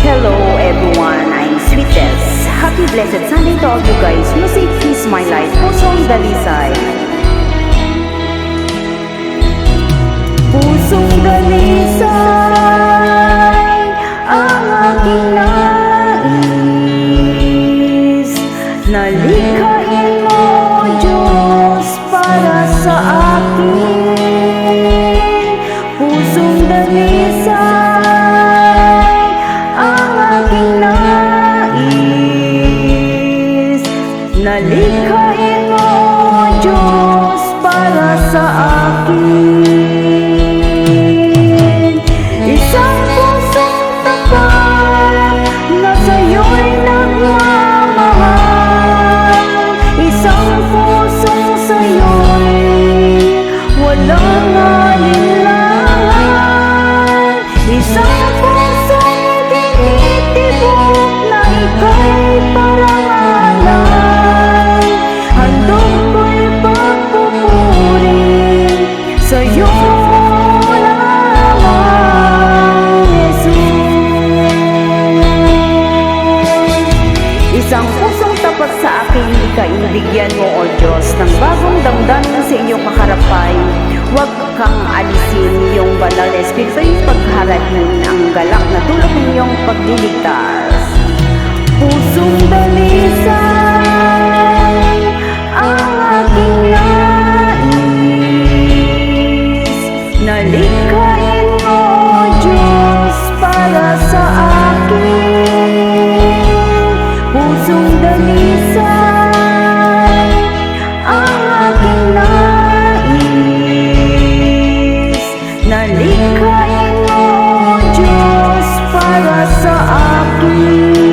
Hello everyone, I'm Sweetest. Happy blessed Sunday to all you guys. Music is my life. Pusong dalisay. Pusong dalisay ang aking nais. Nalikhain mo, Diyos, para sa akin. Pusong dalisay ang aking nais. Nalikhain mo, Diyos, para sa akin. Isang pusong tapat na sa'yo'y nagmamahal. Isang pusong sa'yo'y walang alinlangan. Isang pusong tinitibok na ika'y parangalan. Handog ko'y pagpupuri sa'yo lamang, Jesus. Isang pusong tapat sa akin, ikaibigyan mo, O Diyos, ng bagong damdamin sa iyong kaharapay. Huwag kang alisin iyong banal na espiritu'y pagharapin ang galak na tulong ng iyong pagliligtas. Pusong dalisay ang aking nais. Nalikhain mo, Diyos, para sa akin. Pusong dalisay ang aking nais. Nalikhain mo, Diyos, para sa akin.